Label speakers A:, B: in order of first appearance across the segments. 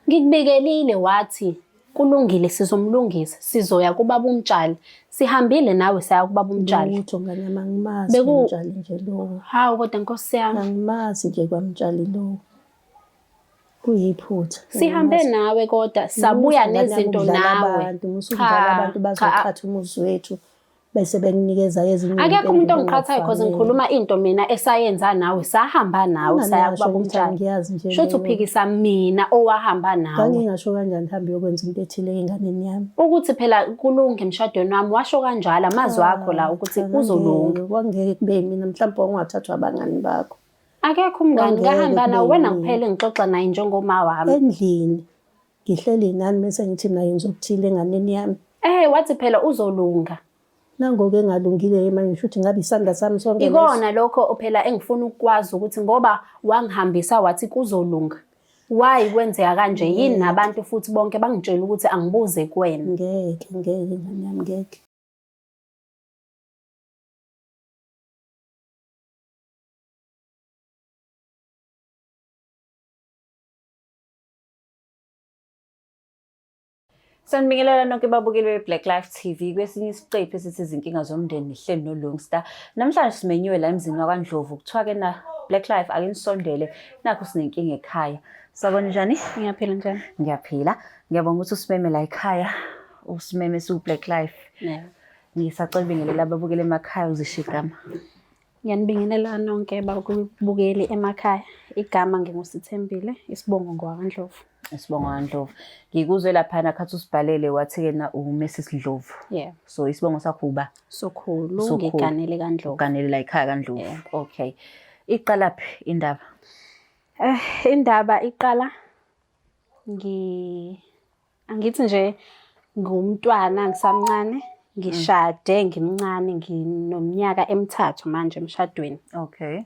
A: Ngikubikelile wathi kulungile sizomlungisa sizoya kubaba uMtshali. Sihambile nawe saya kubaba uMtshali.
B: Lutho ngane yami angimazi uMtshali nje lo.
A: Hawu kodwa Nkosi yami.
B: Angimazi nje kwaMtshali lo. Kuyiphutha.
A: Sihambe nawe kodwa sabuya nezinto nawe.
B: Musudlala abantu bazoqhatha umuzi wethu bese bekunikeza ezinye.
A: Akekho umuntu ongiqhathayo because ngikhuluma into mina esayenza nawe sahamba nawe saya kubaba uMtshali.
B: Ngiyazi nje.
A: Shothi uphikisa mina owahamba nawe.
B: Ngingasho kanjani hambe yokwenza into ethile enganeni yami.
A: Ukuthi phela kulunge emshadweni wami washo kanjalo amazwi akho la ukuthi kuzolunga.
B: Kwangeke kube mina mhlawumbe ongathathwa abangani bakho.
A: Akekho umngani ngahamba nawe wena kuphela ngixoxa naye njengoma wami.
B: Endlini ngihleli nani bese ngithi mina yenza okuthile enganeni yami.
A: Wathi phela uzolunga.
B: Nangoke engalungile manje ngisho ukuthi ngabe isandla sami sonke
A: ikona lokho phela engifuna ukwazi ukuthi ngoba wangihambisa wathi kuzolunga. Why kwenzeka kanje yini nabantu futhi bonke bangitshela ukuthi angibuze kuwena.
B: Ngeke ngane yami ngeke.
C: Sanibingelela nonke babukeli be-Black Life TV kwesinye isiqephu esithi izinkinga zomndeni nihleli noLungster. Namhlanje simenyiwe la emzini wakwaNdlovu kuthiwa-ke na Black Life ake nisondele nakho sinenkinga ekhaya. Sabona njani?
A: Ngiyaphila njani?
C: Ngiyaphila. Ngiyabonga ukuthi usimeme la ekhaya. Usimeme su-Black Life. Ngisacela ubingelela ababukeli emakhaya uzisho igama.
A: Ngiyanibingelela nonke babukeli emakhaya. Igama nginguSithembile, isibongo ngwaNdlovu.
C: Isibongo kaNdlovu. Ngikuzwe lapha nakhathi usibhalele wathi-ke na uMrs Ndlovu. So isibongo sakho uba
A: Sokhulu ngiganele kaNdlovu.
C: Uganele la ekhaya kaNdlovu. Okay. Iqalaphi indaba?
A: Indaba iqala angithi nje ngumntwana ngisamncane, ngishade ngimncane nginominyaka emithathu manje emshadweni.
C: Okay.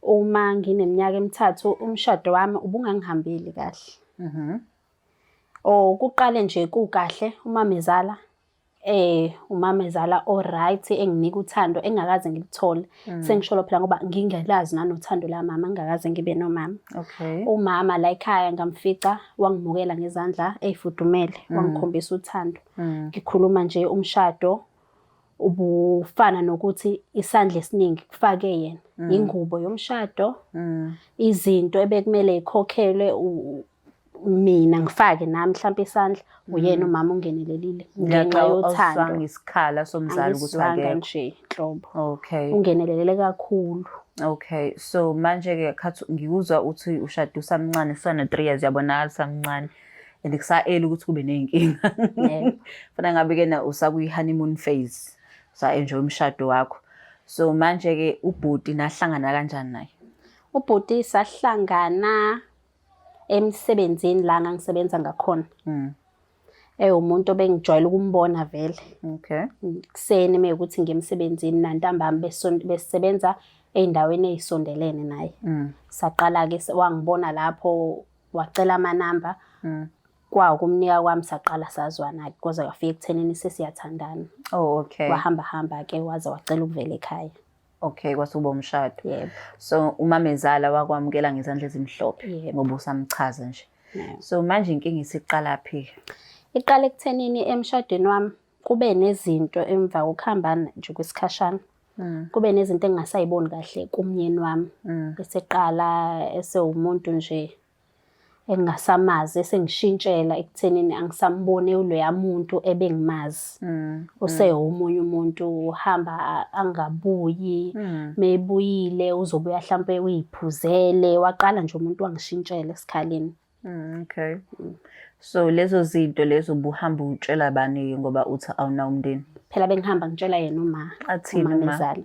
A: Uma ngineminyaka emithathu umshado wami ubungangihambeli kahle. Kuqale nje kukahle umamezala alright enginika uthando engakaze ngilithole. Sengisholo phela ngoba ngingelazi nanothando la mama ngingakaze ngibe nomama.
C: Okay.
A: Umama la ekhaya ngamfica wangimukela ngezandla ezifudumele wangikhombisa uthando. Ngikhuluma nje umshado ubufana nokuthi isandla esiningi kufake yena. Ingubo yomshado, izinto ebekumele ikhokhelwe mina ngifake nami mhlawumbe isandla uyena umama ungenelelile ngenxa yothando.
C: Awusanga isikhala somzali ukuthi akekho
A: nje nhlobo.
C: Okay.
A: Ungenelelele kakhulu.
C: Okay. So manje-ke khathi ngikuzwa uthi ushade usamncane usana 3 years yabonakala samncane and kusaela ukuthi kube nenkinga. Fana ngabe-ke na usakuyi-honeymoon phase. Sa-enjoy umshado wakho. So manje-ke ubhuti nahlangana kanjani naye?
A: Ubhuti sahlangana emsebenzini la ngangisebenza ngakhona. Umuntu obengijwayele ukumbona vele.
C: Okay.
A: Kuseni mekuthi ngemsebenzini nantambama besebenza eindaweni ezisondelene naye. Saqala-ke wangibona lapho wacela amanamba. Kwakumnika kwami saqala sazwana kuze kwafika ekuthenini sesiyathandana.
C: Okay.
A: Wahamba-ke waze wacela ukuvela ekhaya.
C: Okay, kwasuba umshado. So umamezala wakwamukela ngezandla ezimhlophe ngoba usamchaza nje. So manje inkinga isiqalaphi?
A: Iqala ekuthenini emshadweni wami kube nezinto emva kokuhamba nje kwesikhashana. Kube nezinto engingasayiboni kahle kumyeni wami. Bese qala esewumuntu nje engasamazi esengishintshela ekuthenini angisambone uloya muntu ebengimazi. Useyomunye umuntu uhamba angabuyi, mebuyile uzobuya mhlambe uyiphuzele, waqala nje umuntu wangishintshela esikhaleni.
C: Okay. So lezo zinto lezo ubuhamba utshela bani ngoba uthi awuna umndeni?
A: Phela bengihamba ngitshela yena
C: umamezala.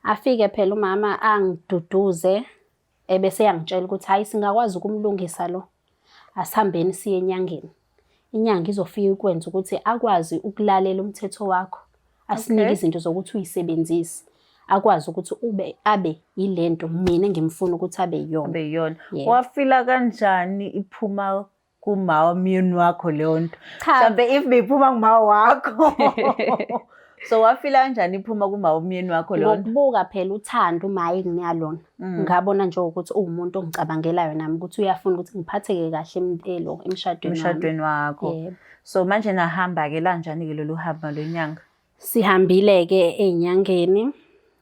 A: Afike phela umama angiduduze ebese yangitshela ukuthi hayi singakwazi ukumlungisa lo. Asihambeni siye enyangeni. Inyanga izofika ukwenza ukuthi akwazi ukulalela umthetho wakho. Asinike izinto zokuthi uyisebenzise. Akwazi ukuthi abe yilento mina ngimfuna ukuthi abe yiyona.
C: Wafila kanjani iphuma kuma myeni wakho leyo nto? Mhlambe if beyiphuma kuma wakho. So wafila kanjani iphuma kuma umyeni wakho lona?
A: Ngokubuka phela uthando uma enginika lona. Ngabona nje ukuthi uwumuntu ongicabangelayo nami ukuthi uyafuna ukuthi ngiphatheke kahle emshadweni
C: wakho.
A: Yebo.
C: So manje nahamba ke kanjani ke lolu hamba lwenyanga?
A: Sihambile ke ezinyangeni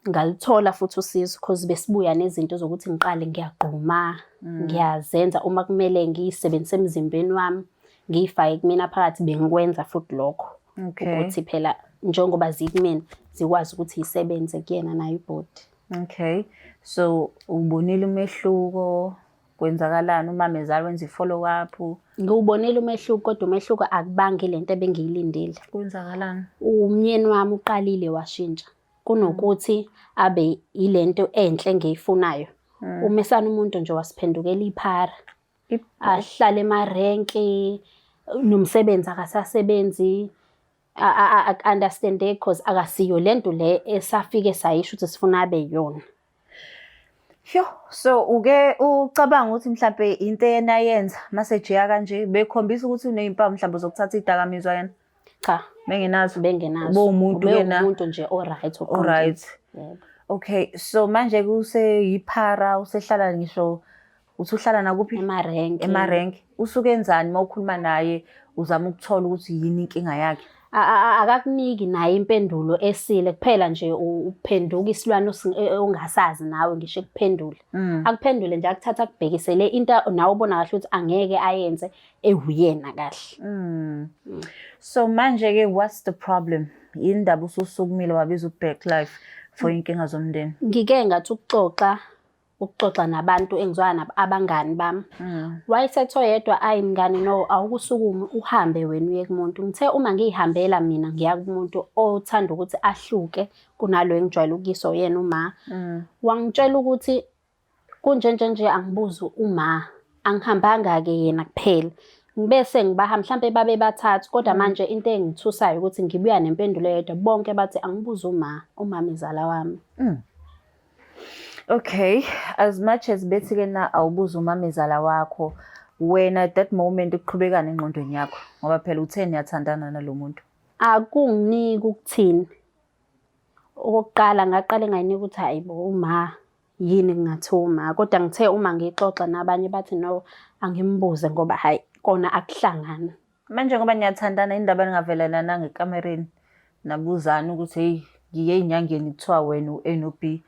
A: ngalithola futhi usizo because besibuya nezinto zokuthi ngiqale ngiyagquma, ngiyazenza uma kumele ngiyisebenzise emzimbeni wami, ngiyifake kumina phakathi bengikwenza futhi lokho. Ukuthi phela njengoba zikumina zikwazi ukuthi yisebenze kuyena nayo ibhodi.
C: Okay. So ubonile umehluko kwenzakalani umamezala wenza i-follow up?
A: Ngiwubonile umehluko kodwa umehluko akubangi lento ebengiyilindile.
C: Kwenzakalani?
A: Umyeni wami uqalile washintsha. Kunokuthi abe ilento enhle engiyifunayo. Umesana umuntu nje wasiphendukela iphara. Ahlala emarenki nomsebenzi akasasebenzi. Understandeke because akasiyo lento le esafike sayisho ukuthi sifuna abe yona.
C: So uke ucabanga ukuthi mhlambe into yena yenza message ya kanje bekhombisa ukuthi unezimpawu mhlambe zokuthatha idakamizwa yena?
A: Cha,
C: bengenazo.
A: Umuntu kena umuntu nje alright. Yebo.
C: Okay, so manje kuseyiphara usehlala ngisho usuhlala nakuphi? Emarenki. Usukenzani mawukhuluma naye uzama ukuthola ukuthi yini inkinga yakhe?
A: Akakuniki naye impendulo esile kuphela nje uphenduka isilwane ongasazi nawe ngisho ekuphendula. Akuphendule nje akuthatha kubhekisele into nawe ubona kahle ukuthi angeke ayenze ehuyena kahle.
C: So manje ke what's the problem? Indaba ususukumile wabiza uBack Life for inkinga zomndeni.
A: Ngike ngathi ukuxoxa nabantu engizwana nabo abangani bami. Wayesetho yedwa ayimngani no awukusukuma uhambe wena uye kumuntu. Ngithe uma ngihambela mina ngiya kumuntu othanda ukuthi ahluke kunalo engijwayele ukuyiso yena uma. Wangitshela ukuthi kunjenje angibuza uma angihambanga ke yena kuphela. Ngibese ngibaha mhlambe babe bathathu kodwa manje into engithusayo ukuthi ngibuya nempendulo yedwa bonke bathi angibuza umamezala wami.
C: Okay, as much as bethi ke na awubuza umamezala wakho, wena at that moment uqhubekana engqondweni yakho ngoba phela uthe niyathandana nalomuntu.
A: Akunginiki ukuthini. Okokuqala ngaqala engayinika ukuthi hayibo uma yini kungathuma kodwa ngithe uma ngixoxa nabanye bathi no angimbuze ngoba hayi kona akuhlangana.
C: Manje ngoba niyathandana indaba ningavelana ngekamereni nabuzana ukuthi hey ngiye ezinyangeni kuthiwa wena u-A no B.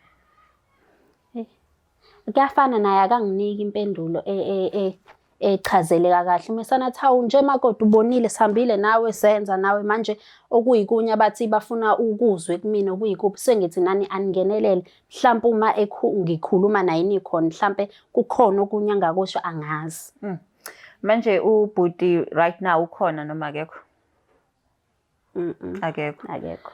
A: Kuyafana naye akanginiki impendulo echazeleka kahle. Umesana thawu nje makoda ubonile sihambile nawe senza nawe manje okuyikunya bathi bafuna ukuzwe kumina okuyikuphi sengithi nani aningenelele mhlawumbe uma ngikhuluma naye nikhona mhlawumbe kukhona okunye angakusho angazi.
C: Manje ubhuti right now ukhona noma akekho? Akekho.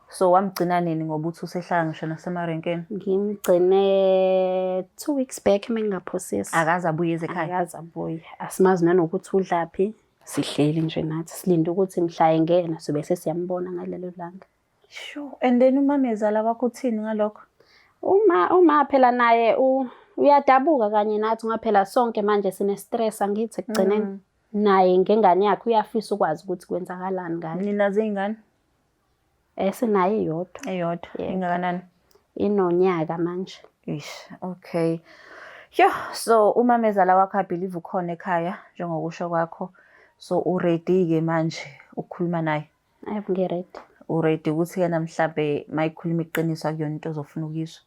C: So wamgcina nini ngoba uthi usehlala ngisho nasemarenkeni?
A: Ngimgcine 2 weeks back mengaphosisi.
C: Akaze abuye ekhaya?
A: Akaze abuye. Asimazi nanokuthi udlaphi. Sihleli nje nathi silinde ukuthi mhla engena sobe sesiyambona ngalelo langa.
C: Sure. And then umamezala wakho uthini ngalokho?
A: Uma phela naye uyadabuka kanye nathi ngaphela sonke manje sine stress angithi ekugcineni. Naye ngengane yakhe uyafisa ukwazi ukuthi kwenzakalani ngayo.
C: Nina zingane?
A: Sinaye eyodwa.
C: Ingakanani?
A: Inonyaka manje.
C: Okay. So umamezala wakho I believe ukhona ekhaya njengokusho kwakho. So uready ke manje ukukhuluma naye?
A: Yebo ngiready.
C: Uready ukuthi yena mhlambe mayikhuluma iqiniso akuyona into ozofuna ukuyizwa?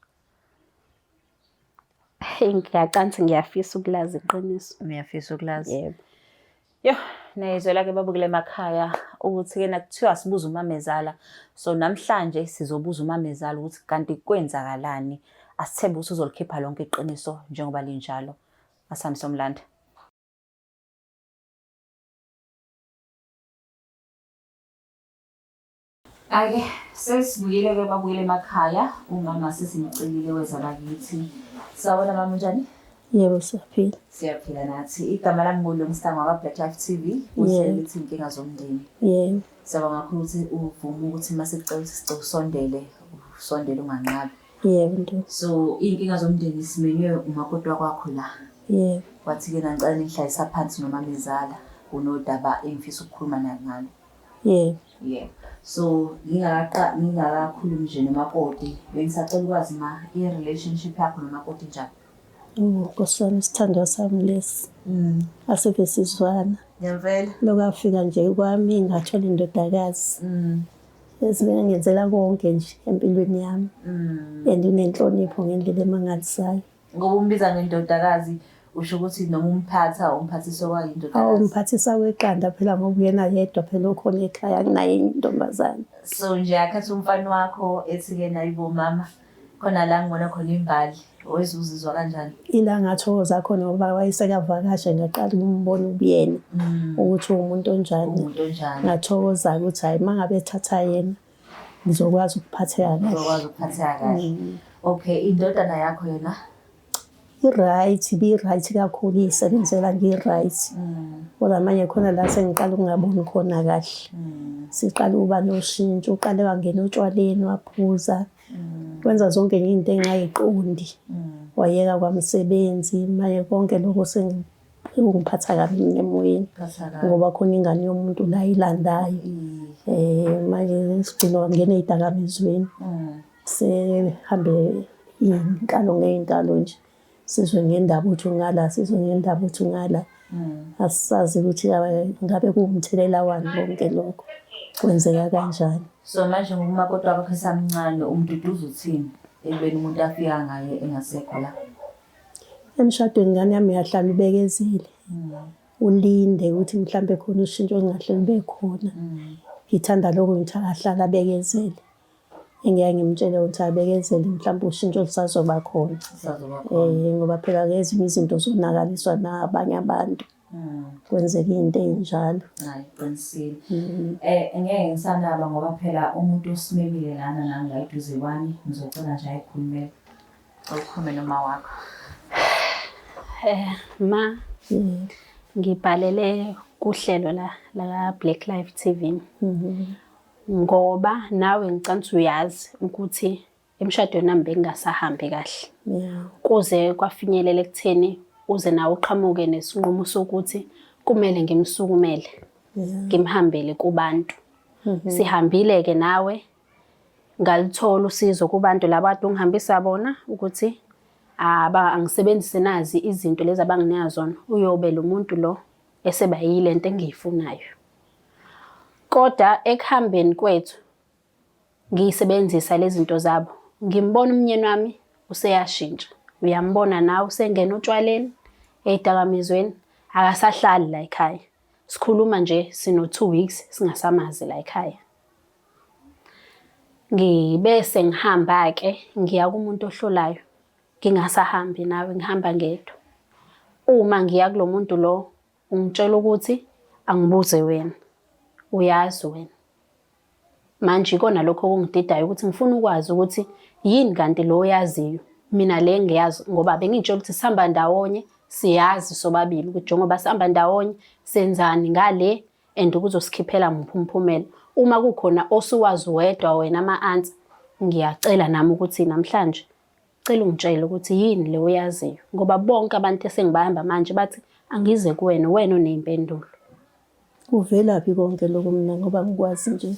A: Ngiyaqanisa ngiyafisa ukulazi iqiniso.
C: Ngiyafisa ukulazi.
A: Yebo.
C: Nayizwela ke babukele emakhaya ukuthi ke nakuthiwa sibuza umamezala. So namhlanje sizobuza umamezala ukuthi kanti kwenzakalani. Asithembe ukuthi uzolikhipha lonke iqiniso njengoba linjalo. Asami somlanda. Ake sesibuyile ke babuyele emakhaya umama sesimcelile weza bakithi. Sawona mama njani?
B: Yebo siyaphila.
C: Siyaphila nathi. Igama lami nguLungisangwa kaBlack Life TV. Uhlelithi inkinga zomndeni.
B: Yebo.
C: Siyabonga kakhulu ukuthi uvuma ukuthi mase sicela ukuthi sicela usondele unganqabi.
B: Yebo nto.
C: So inkinga zomndeni simenywe umakoti wakho la.
B: Yebo.
C: Wathi ke ngicela nihlayisa phansi nomamezala unodaba engifisa ukukhuluma naye ngalo.
B: Yebo.
C: Yeah. So ngingakakhulumi nje nomakoti bengisacela ukwazi i-relationship yakho nomakoti njani?
B: Nkosi wami, isithandwa sami lesi. Asive sizwana.
C: Ngempela.
B: Lokafika nje kwami ngathola indodakazi. Esibene ngenzela konke nje empilweni yami. And unenhlonipho ngendlela emangalisayo.
C: Ngoba umbiza ngendodakazi usho ukuthi noma umphathisa kwayindodakazi.
B: Umphathisa weqanda phela ngoba uyena yedwa phela okhona ekhaya kunaye intombazane.
C: So nje akhathi umfana wakho ethi-ke naye bomama khona la ngibona khona imbali owezuzizwa kanjani?
B: Ila ngathokoza khona ngoba wayesekavakasha ngaqala ukumbona ubuyena ukuthi umuntu onjani. Ngathokoza ukuthi hayi mangabe ethatha yena ngizokwazi ukuphatheka kahle.
C: Okay, indodana yakho yona
B: i-right kakhulu, isebenzela ngi-right. Kodwa manje khona la sengiqala ukungaboni khona kahle. Siqala ukuba noshintsho, uqale wangena otshwaleni waphuza. Wenza zonke izinto engayiqondi. Wayeka kwamsebenzi, manje konke lokho sengiphatha kabi emoyeni. Ngoba khona ingane yomuntu la ilandayo. Manje sigcina wangena ey'dakamizweni. Sehambe iy'nkalo ngey'nkalo nje. Sizwe ngendaba uthi ungala, sizwe ngendaba uthi ungala. Asisazi ukuthi ngabe kuwumthelela wani konke lokho. Kwenzeka kanjani.
C: So manje ngoba umakoti wakho esamncane umduduza uthini ekubeni umuntu afika ngaye engasekho la?
B: Emshadweni ingane yami yahlala ubekezile. Ulinde ukuthi mhlambe khona ushintsho engahle libe khona. Ngithanda lokho ngithi akahlala abekezele. Engeke ngimtshele ukuthi abekezele mhlawumbe ushintsho lisazoba khona. Ngoba phela ezinye izinto zonakaliswa nabanye abantu. Kwenzeka izinto ezinjalo.
C: Hayi, qinisile. Ngeke ngisanaba ngoba phela umuntu osimemile lana nami la eduze kwami ngizocela nje ayikhulumele. Awukhulume noma wakho.
A: Ma, ngibhalele kuhlelo la Black Life TV. Ngoba nawe ngicela uyazi ukuthi emshadweni nami bengingasahambi kahle. Kuze kwafinyelela ekutheni uze nawe uqhamuke nesinqumo sokuthi kumele ngimsukumele. Ngimhambele kubantu. Sihambile ke nawe ngalithola usizo kubantu labantu ngihambisa bona ukuthi angisebenzise nazi izinto lezi abanginika zona. Uyobe lo muntu lo eseba yilento engiyifunayo. Kodwa ekuhambeni kwethu ngiyisebenzisa lezi zinto zabo. Ngimbona umnyeni wami useyashintsha. Uyambona nawe usengena utshwaleni ey'dakamizweni akasahlali la ekhaya. Sikhuluma nje sino 2 weeks singasamazi la ekhaya. Ngibese ngihamba ke ngiya kumuntu ohlolayo. Ngingasahambi nawe ngihamba ngedwa. Uma ngiya kulo muntu lo ungitshela ukuthi angibuze wena. Uyazi wena. Manje ikona lokho kungididayo ukuthi ngifuna ukwazi ukuthi yini kanti lo oyaziyo. Mina le ngiyazi ngoba bengitshela ukuthi sihamba ndawonye siyazi sobabili ukuthi njengoba sihamba ndawonye senzani ngale and ukuzosikhiphela muphi umphumela. Uma kukhona osuwazi wedwa wena ama-answer ngiyacela nami ukuthi namhlanje cela ungitshele ukuthi yini le oyaziyo ngoba bonke abantu esengibahamba manje bathi angize kuwena wena oney'mpendulo.
B: Kuvelaphi konke lokho mina ngoba ngikwazi nje.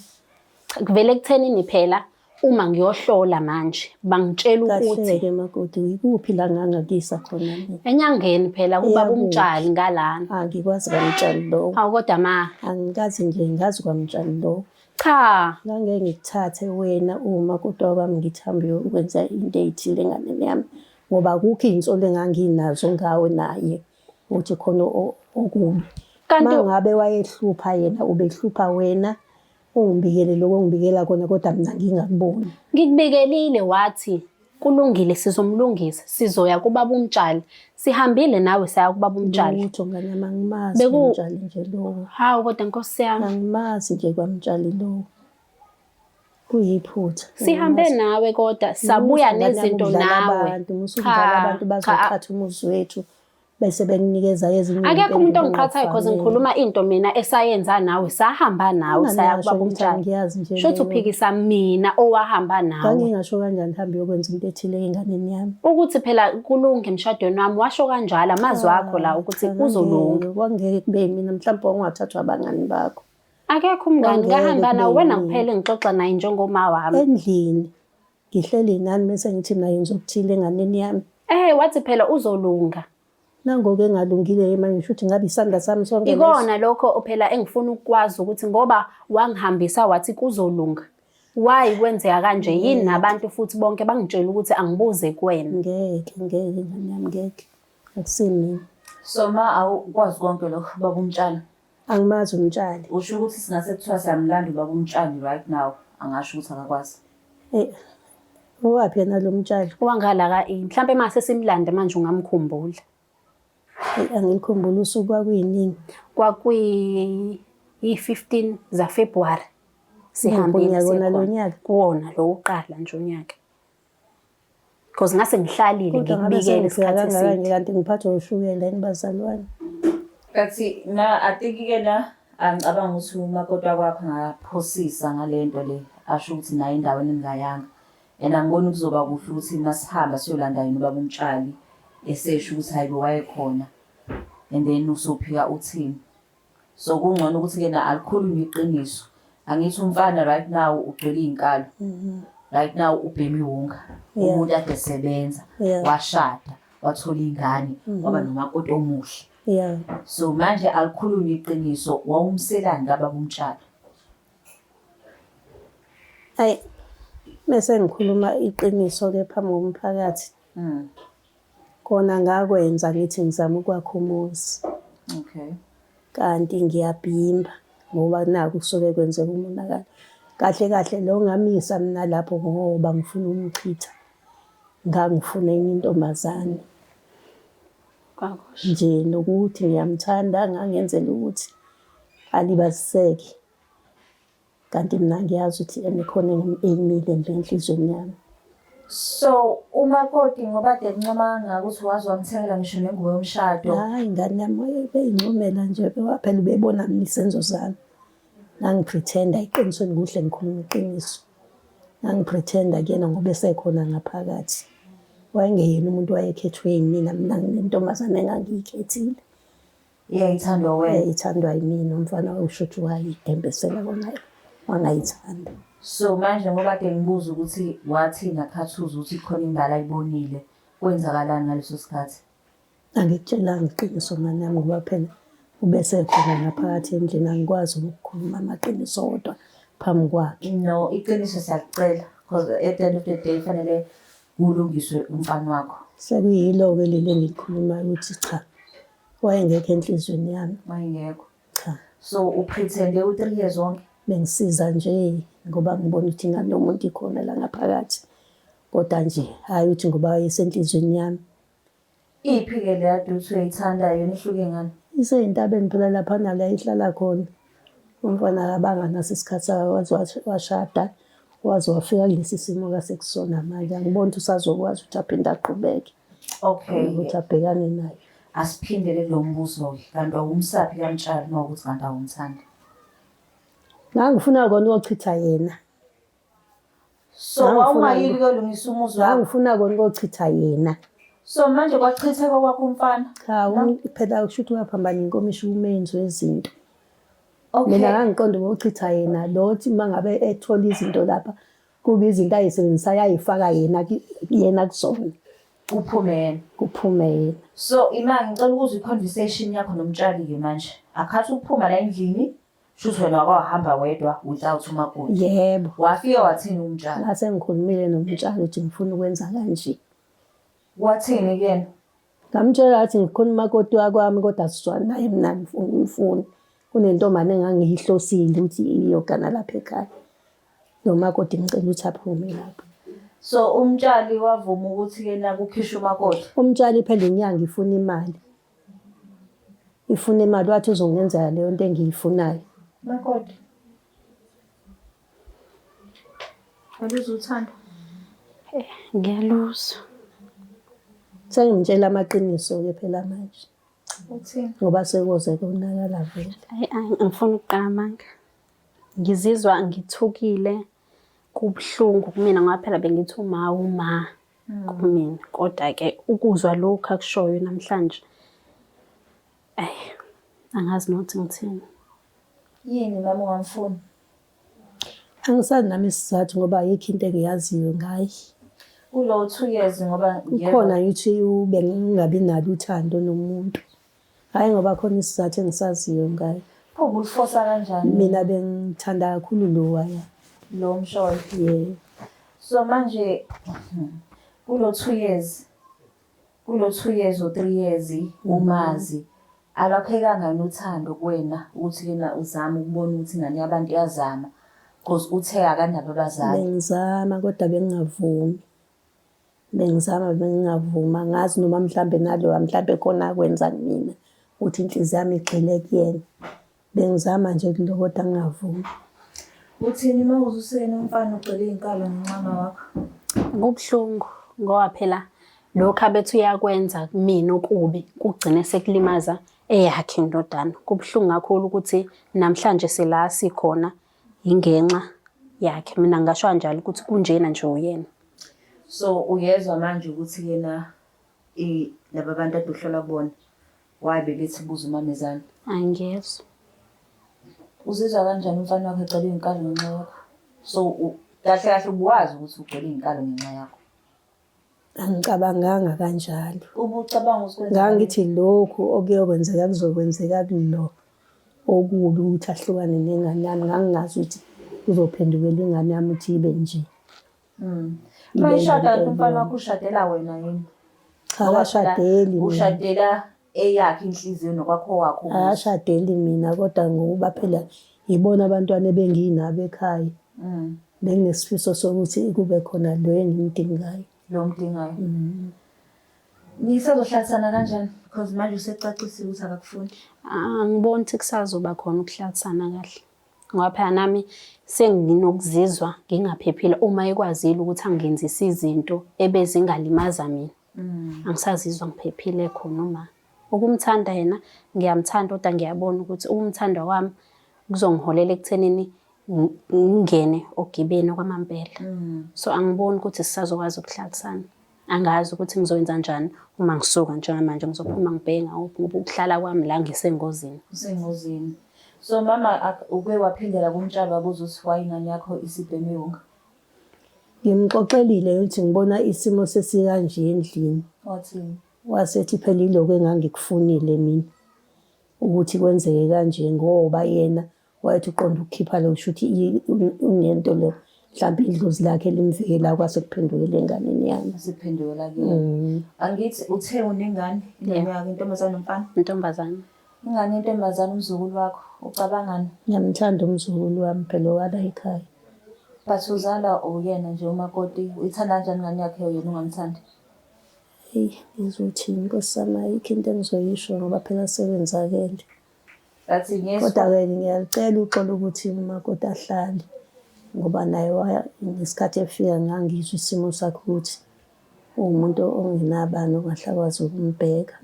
A: Kuvele ekuthenini phela uma ngiyohlola manje bangitshela ukuthi
B: kahle-ke makoti ikuphi la ngangakisa khona
A: enyangeni phela kuba umtshali ngalana.
B: Angikwazi kwamtshali lo.
A: Hawu kodwa ma
B: angikazi nje ngazi kwamtshali lo.
A: Cha
B: ngangeke ngikuthathe wena uma kodwa kwami ngithambe ukwenza into eyithile enganeni yami ngoba kukho izinsolo enganginazo ngawe naye uthi khona okubi. Kanti ngabe wayehlupha yena ubehlupha wena ungibikele lokho ngibikela khona kodwa mina ngingakuboni.
A: Ngikubikelile wathi kulungile sizomlungisa sizoya kubaba umtshali. Sihambile nawe saya kubaba umtshali.
B: Utho ngane yami angimazi umtshali nje lo.
A: Hawu kodwa Nkosi yami
B: angimazi nje kwamtshali lo. Kuyiphutha.
A: Sihambe nawe kodwa sabuya nezinto nawe.
B: Musudlala abantu bazothatha umuzi wethu bese bekunikeza ezinye.
A: Akekho umuntu ongiqhathayo because ngikhuluma into mina esayenza nawe sahamba nawe saya kubaba umtshali. Shothi uphikisa mina owahamba nawe.
B: Ngingasho kanjani hambe yokwenza into ethile enganeni yami.
A: Ukuthi phela kulunga emshadweni wami washo kanjalo amazwi akho la ukuthi uzolunga.
B: Kwangeke kube mina mhlawumbe ungathathwa abangani bakho.
A: Akekho umngani
B: Angeke
A: kahamba nawe
B: kube
A: wena
B: yini.
A: kuphela engixoxa naye njengoma wami.
B: Endlini ngihleli nani bese ngithi nayenza okuthile enganeni yami.
A: Wathi phela uzolunga.
B: Nangoku engalungile manje ngisho ukuthi ngabe isandla sami sonke
A: Ikona lokho phela engifuna ukwazi ukuthi ngoba wangihambisa wathi kuzolunga. Why kwenzeka kanje? Yini nabantu futhi bonke bangitshela ukuthi angibuze kuwena.
B: ngeke ngani yami ngeke. Akusini.
C: So ma awukwazi konke lokho baba umtshali.
B: Angimazi umtshali.
C: Usho ukuthi singase kuthiwa siyamlanda baba umtshali right now. Angasho ukuthi akakwazi.
B: Owaphi yena lo mtshali?
A: Wangala ka mhlambe mase simlande manje ungamkhumbula.
B: Angikhumbula usuku kwakuyiningi.
A: I-15 zaFebruary sihambile kuwona lo uqala nje unyaka. Because ngase ngihlalile ngikubikele isikhathi eside.
B: Kanti ngiphathwa ushukela yini bazalwane.
C: Kathi na atikike la angicabanga ukuthi umakoti wakho angaphosisa ngalento le asho ukuthi nayo endaweni engayanga. And angiboni kuzoba kuhle ukuthi masihamba siyolanda yini baba umtshali esesho ukuthi hayibo wayekhona. And then usophika uthini. So kungcono ukuthi ke na alikhulume iqiniso. Angithi umfana right now ugcwele izinkalo. Right now ubhemi wonga. Umuntu ade sebenza, washada, wathola ingane, waba nomakoti omuhle.
B: Yeah.
C: So manje alikhulume iqiniso wawumselani ngaba kumtshalo.
B: Mase ngikhuluma iqiniso ke phambi komphakathi. Kona ngakwenza ngithi ngizama ukwakha umuzi.
C: Okay.
B: Kanti ngiyabhimba ngoba naku kusuke kwenzeka umonakalo. Kahle lo ngamisa mina lapho ngoba ngifuna umchitha. Ngangifuna enye intombazane. Nje nokuthi ngiyamthanda ngangenzela ukuthi alibaziseke. Kanti mina ngiyazi ukuthi enikhona emile enhlizweni yami.
C: So umakoti ngoba ade ncoma ngakuthi wazi wamthengela ngisho nengubo yomshado.
B: Hayi ingane yami beyincomela nje phela bebona mina isenzo zami. Ngangipretenda iqinisweni kuhle ngikhuluma iqiniso. Ngangipretenda kuyena ngoba esekhona ngaphakathi. Wayengeyena umuntu wayekhethwe yimina mina nginentombazane engangiyikhethile.
C: Ithandwa wena.
B: Ithandwa yimina umfana ushuthi wayidembesela kona wangayithanda.
C: So manje ngoba ade ngibuza ukuthi wathina khathuza ukuthi khona imbala ayibonile kwenzakalani ngaleso sikhathi.
B: Angikutshelanga iqiniso ngane yami ngoba phela ubese khona ngaphakathi endlini angikwazi ukukhuluma amaqiniso kodwa phambi kwakhe.
C: No, iqiniso siyakucela because at the end of the day fanele kulungiswe umfana wakho.
B: Sekuyilo ke leli engilikhuluma ukuthi cha wayengekho enhlizweni yami.
C: Wayengekho.
B: Cha.
C: So upretende u3 years wonke.
B: Bengisiza nje ngoba ngibona ukuthi ingane yomuntu ikhona la ngaphakathi. Kodwa nje hayi ukuthi ngoba wayesenhlizweni yami.
C: Iphi ke le yadu uthi uyayithanda yona ihluke ngani?
B: Iseyintabeni phela lapha nala ihlala khona. Umfana akabanga naso isikhathi wazi washada. Wazi wafika kulesi simo kasekusona manje angiboni ukuthi usazokwazi ukuthi aphinde aqhubeke.
C: Okay.
B: Ukuthi abhekane naye.
C: Asiphindele lo mbuzo ke kanti awumsaphi kamtshali nokuthi kanti awumthanda.
B: Ngangifuna kona ukuchitha yena.
C: So wawungayili kolungisa umuzi wakho.
B: Ngangifuna kona ukuchitha yena.
C: So manje kwachitheka kwakho umfana?
B: Cha phela ushuthi uyaphambana inkomishi umenzi wezinto.
C: Okay.
B: Mina ngangiqonda ukuchitha yena lothi mangabe ethola izinto lapha kuba izinto ayisebenzisa ayifaka yena kuzona.
C: Kuphume yena. So ima ngicela ukuzwa iconversation yakho nomtshali ke manje. Akhathi ukuphuma la endlini. Shuthi wena wahamba wedwa without umakoti.
B: Yebo.
C: Wafika wathini umtshali?
B: Ngase ngikhulumile nomtshali ukuthi ngifuna ukwenza kanje.
C: Wathini kuyena?
B: Ngamtshela ukuthi ngikhona umakoti wakwami kodwa sizwana naye mina ngifuna. Kunentombazane engangiyihlosile ukuthi iyogana lapha ekhaya. Lo makoti ngicela ukuthi aphume lapha.
C: So umtshali wavuma ukuthi yena kukhishwa umakoti.
B: Umtshali phela inyanga ifuna imali. Ifuna imali wathi uzongenzela leyo nto engiyifunayo.
C: Makoti. Uthando.
A: Ngiyaluzwa.
B: Sengimtshela amaqiniso ke phela manje.
C: Uthini?
B: Ngoba sekuze konakala vele.
A: Angifuni ukuqamanga. Ngizizwa ngithukile kubuhlungu kumina ngoba phela bengithi uma kumina kodwa ke ukuzwa lokho akushoyo namhlanje angazi nokuthi ngithini.
C: Yini mama ungamfuni?
B: Angisazi nami isizathu ngoba ayikho into engiyaziyo ngaye.
C: Kulo 2 years ngoba
B: Kukhona ukuthi ube ngingabi nalo uthando nomuntu. Hhayi ngoba khona isizathu engisaziyo ngaye.
C: pho ubulifosa kanjani
B: Mina bengithanda kakhulu lo waya.
C: lo msholo?
B: Yeah.
C: So manje kulo 2 years or 3 years umazi alakhekanga nothando kuwena ukuthi kena uzama ukubona ukuthi ingane yabantu iyazama because uthe akanabo abazali.
B: Bengizama kodwa bengingavumi. Bengingavuma ngazi noma mhlambe nalo mhlambe khona kwenza mina uthi inhliziyo yami igxile kuyena. Bengizama nje kuloko kodwa ngingavumi.
C: Uthini mawuze usene umfana ugcele inkalo ngencama wakho?
A: Kubuhlungu ngoba phela lokho abethu uyakwenza kumina okubi kugcine sekulimaza eyakhe indodana. Kubuhlungu kakhulu ukuthi namhlanje sila sikhona ingenxa yakhe. Mina ngasho kanjalo ukuthi kunjena nje uyena.
C: So uyezwa manje ukuthi yena laba bantu ade uhlola kubona wabe bethi buza uMamezane.
A: Angiyezwa.
C: Uzizwa kanjani umfana wakho ecela inkalo ngenxa yakho? So kahle kahle ubuwazi ukuthi ugcele inkalo ngenxa yakho.
B: Angicabanganga kanjalo.
C: Ubucabanga ukwenza
B: Ngangithi lokhu okuyokwenzeka kuzokwenzeka kulo okubi ukuthi ahlukane nengane yami. Ngangingazi ukuthi uzophendukela ingane yami ukuthi ibe nje.
C: Mayishada umfana wakho ushadela wena yini?
B: Cha, akashadeli mina.
C: Ushadela eyakhe inhliziyo nokwakho wakho.
B: Akashadeli mina kodwa ngokuba phela yibona abantwana ebenginabo ekhaya. Benginesifiso sokuthi kube khona lo engimdingayo.
C: Lo mdingayo. Nisazohlalisana kanjani? Because manje usecacisiwe ukuthi akakufuni.
A: Angiboni ukuthi kusazoba khona ukuhlalisana kahle. Ngoba phela nami senginokuzizwa ngingaphephile uma ekwazile ukuthi angenzise izinto ebezingalimaza mina. Angisazizwa ngiphephile khona uma ukumthanda yena ngiyamthanda kodwa ngiyabona ukuthi ukumthanda kwami kuzongiholela ekuthenini ngingene ogibeni kwamampela. So angiboni ukuthi sisazokwazi ukuhlalisana. Angazi ukuthi ngizowenza kanjani uma ngisuka njengamanje ngizophuma ngibheke ngawuphi ngoba ukuhlala kwami la ngisengozini.
C: Usengozini. So mama uke waphindela kumtshalo wabuza ukuthi why ingane yakho isibhemiyonga.
B: Ngimxoxelile ukuthi ngibona isimo sesikanje endlini.
C: Wathini?
B: Wasethi phela iloko engangikufunile mina ukuthi kwenzeke kanje ngoba yena wayethi uqonda ukukhipha lo shuthi unento le mhlawumbe idlozi lakhe limvikela kwase kuphendukela enganeni yami.
C: Asiphendukela kuyena. Angithi uthe unengane ingane yakhe intombazane nomfana?
A: Intombazane.
C: Ingane intombazane umzukulu wakho ucabangani?
B: Ngiyamthanda umzukulu wami phela wala ekhaya.
C: But uzala uyena nje umakoti uyithanda kanjani ingane yakhe yena ungamthandi?
B: Hey, ngizothini Nkosi yami ayikho into engizoyisho ngoba phela sekwenzakele.
C: That's yes.
B: Kodwa-ke ngiyacela uxolo ukuthi umakoti ahlale ngoba naye ngesikhathi efika ngangizwa isimo sakhe ukuthi uwumuntu ongenabani ongahlakwazi ukumbheka.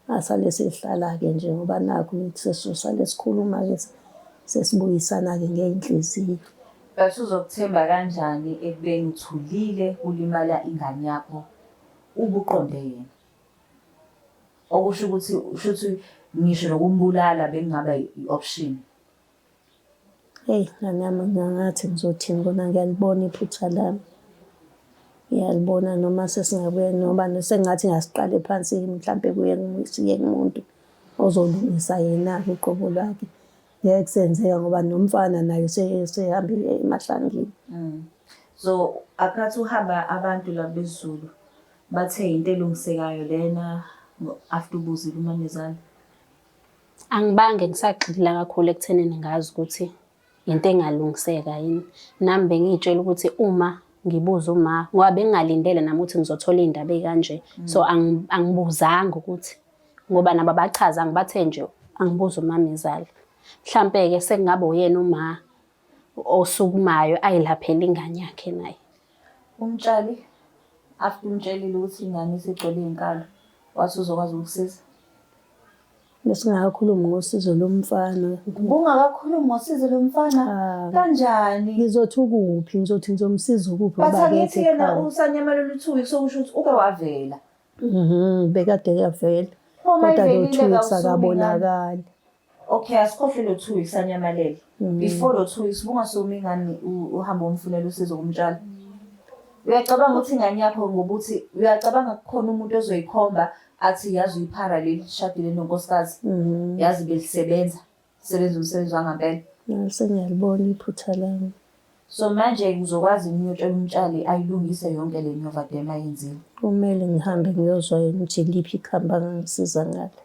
B: Asale sehlala-ke nje ngoba nakho sesisale sikhuluma-ke sesibuyisana-ke ngey'nhliziyo.
C: But uzokuthemba kanjani ekubeni uthulile ulimala ingane yakho ubuqonde yena? Okusho ukuthi ngisho nokumbulala bekungaba i-option.
B: Hey, nami ngathi ngizothini kona ngiyalibona iphutha lami. Ngiyalibona noma sesingabuye noma sengathi ngasiqale phansi mhlambe kuye kumuntu ozolungisa yena uqobo lwakhe. Ngeke kusenzeka ngoba nomfana naye sehambe emahlangeni.
C: So akhathi uhamba abantu la bezulu bathe into elungisekayo lena after ubuzile uMamezane.
A: Angibange ngisagxila kakhulu ekuthenini ngazi ukuthi into engalungiseka yini. Nami bengitshela ukuthi uma ngibuza uma ngoba bengingalindele nami ukuthi ngizothola indaba ekanje. So angibuzanga ukuthi ngoba nabo bachaza ngibathe nje angibuza uMamezane. Mhlambe ke sekungaba uyena uma osukumayo ayilaphela ingane yakhe naye.
C: Umtshali after umtshelile ukuthi ingane isegcwele inkalo wathi uzokwazi ukusiza.
B: Besingakhulumi ngosizo lomfana.
C: Bungakakhulumi ngosizo lomfana kanjani?
B: Ngizothi ukuphi ngizothi ngizomsiza ukuphi
C: ngoba ngithi yena usanyamalula u2 sokusho ukuthi uke wavela.
B: Bekade yavela. Kodwa lo 2 weeks akabonakali.
C: okay asikhohle lo 2 weeks anyamalele. Before lo 2 weeks bungasumi ingane uhamba umfunela usizo kumtshali. Uyacabanga ukuthi ingane yakho ngokuthi uyacabanga kukhona umuntu ozoyikhomba athi yazi uyiphara leli shadile nonkosikazi. Yazi belisebenza. Sebenza umsebenzi wangampela.
B: Sengiyalibona iphutha lami.
C: So manje uzokwazi ukuyotshela umtshali ayilungise yonke le nyovadema ayenzile.
B: Kumele ngihambe ngiyozwa yena ukuthi liphi ikhamba ngangisiza ngalo.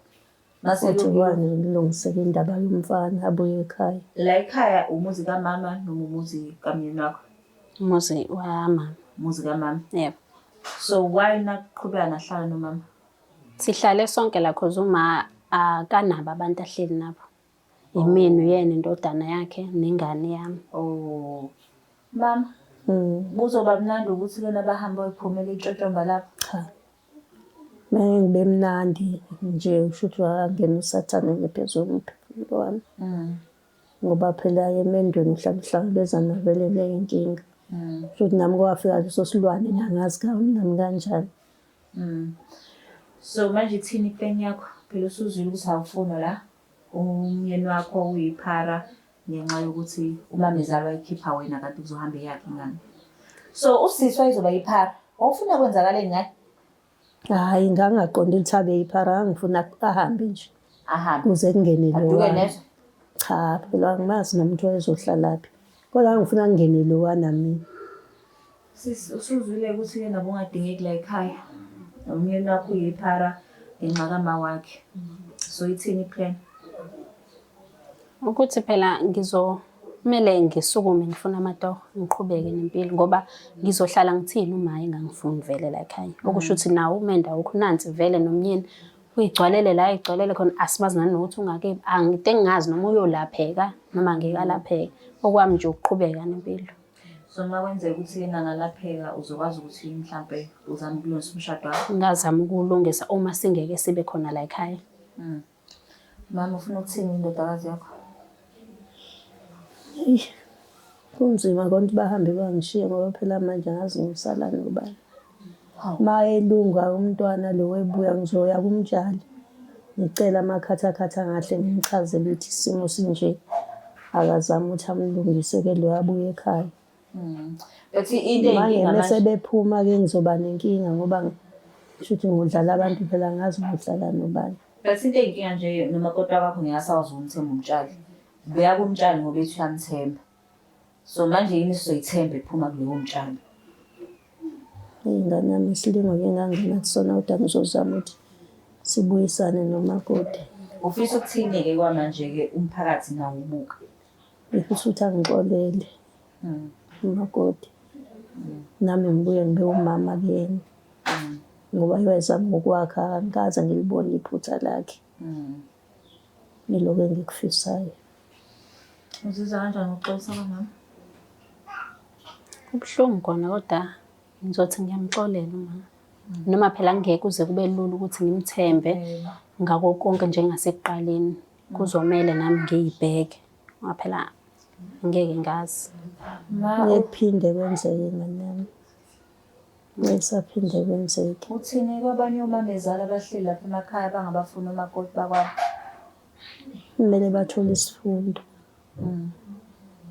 B: Mase kwani ngilungisele indaba yomfana abuye ekhaya.
C: La ekhaya umuzi kamama noma umuzi kamyeni wakho?
A: Umuzi wamama.
C: Umuzi kamama.
A: Yebo.
C: So why naqhubeka nahlala nomama?
A: Sihlale sonke la cause uma akanabo abantu ahleli nabo. Imini uyena indodana yakhe nengane yami.
C: Oh. Mama. Buzoba mnandi ukuthi lena bahamba bephumela itshotshomba lapha.
B: Cha. Manje ngibe mnandi nje usho ukuthi wangena usathane ngephezulu umphefumulo wami. Ngoba phela emendweni uhlangabezana vele neyinkinga. Futhi nami kwafika leso silwane ngiyangazi nami kanjani.
C: So manje thini iplan yakho? Phela usuzwile ukuthi awufuna la umyeni wakho uyiphara ngenxa yokuthi umamezalwa ekhipha wena kanti kuzohamba yakhe ingane. So usiswa izoba yiphara. Awufuna kwenzakaleni ngathi?
B: Hayi ngangaqonda ukuthi abe yiphara ngifuna ahambe nje.
C: Ahambe.
B: Kuze kungene lo.
C: Aduke nezwe.
B: Cha phela angimazi nomuntu ozohlala laphi. Kodwa ngifuna ngene lo wanami.
C: Usuzwile ukuthi yena bungadingeki la ekhaya. Umyeni wakho uyiphara ngenxa kama wakhe. So ithini iplan?
A: Ukuthi phela kumele ngisukume ngifuna amatoho ngiqhubeke nempilo ngoba ngizohlala ngithini uma engangifuni vele la ekhaya. Okusho ukuthi nawo umenda ukho nansi vele nomyeni uyigcwalele la igcwalele khona asimazi nanokuthi ungake angide ngingazi noma uyolapheka noma ngeke alapheke. Okwami nje ukuqhubeka nempilo.
C: So uma kwenzeka ukuthi yena ngalapheka uzokwazi ukuthi mhlambe uzame ukulungisa umshado wakho?
A: Ngazama ukulungisa uma singeke sibe khona la ekhaya.
C: Mama ufuna ukuthini indodakazi yakho?
B: Kunzima konke bahambe bangishiye ngoba phela manje ngazi ngisala nobani. Mayelunga umntwana lo webuya ngizoya kumtshali. Ngicela amakhathakhatha ngahle ngimchazele ukuthi isimo sinje akazama ukuthi amlungiseke lo abuye ekhaya.
C: Bethi into eyinkinga manje
B: sebephuma ke ngizoba nenkinga ngoba shuthi ngodlala abantu phela ngazi ngodlala nobani.
C: Bethi into eyinkinga nje noma kodwa wakho ngiyasawazi umthemba umtshali. Beya kumtshali ngoba ethi uyamthemba. So manje yini sizoyithemba ephuma kuleyo mtshali?
B: Ingane yami isilingo ngingangena kusona kodwa ngizozama ukuthi sibuyisane nomakoti.
C: Ufisa ukuthini ke kwamanje ke umphakathi nawo ubuka?
B: Ngifisa ukuthi angixolele. Umakoti. Nami ngibuye ngibe umama kuyena. Ngoba uyezama ngokwakha angikaze ngilibone iphutha lakhe. Niloko engikufisayo.
C: Uzizwa kanjani ukuxolisa kwamama?
A: Kubuhlungu kona kodwa ngizothi ngiyamxolela uma noma phela ngeke uze kube lula ukuthi ngimthembe ngakho konke njengasekuqaleni kuzomela nami ngiyibheke ngoba phela ngeke ngazi
B: ngephinde kwenzeke ingane yami ngisaphinde kwenzeke.
C: Uthini kwabanye omamezala abahleli lapha emakhaya bangabafuna umakoti bakwabo?
B: Kumele bathole isifundo.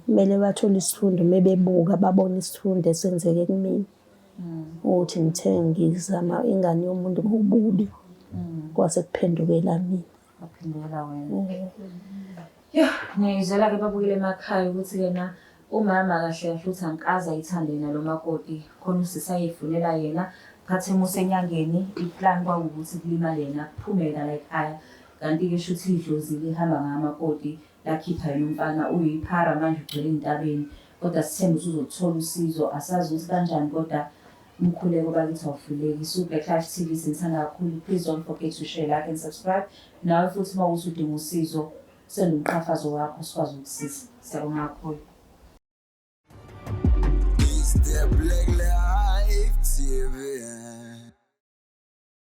B: Kumele bathole isifundo mebebuka babone isifundo esenzeke kumina. Uthi ngithe ngizama ingane yomuntu ngobubi. Kwase kuphendukela mina.
C: Baphendukela wena. Ngiyizela ke babukile emakhaya ukuthi yena umama kahle kahle uthi angikaze ayithande yena lo makoti khona usisayifunela yena khathi emusenyangeni iplan kwawukuthi kulima yena kuphumela la ekhaya kanti ke shuthi idlozile ihamba ngamakoti lakhipha yena umfana uyiphara manje ugcwele entabeni kodwa sithemba ukuthi uzothola usizo asazi ukuthi kanjani kodwa umkhuleko bakithi awufuleki. Black Life TV sithanda kakhulu. Please don't forget to share, like and subscribe. Nawe futhi uma usudinga usizo send umqhafazo wakho sikwazi ukusiza. Siyabonga kakhulu.
D: It's the Black Life TV.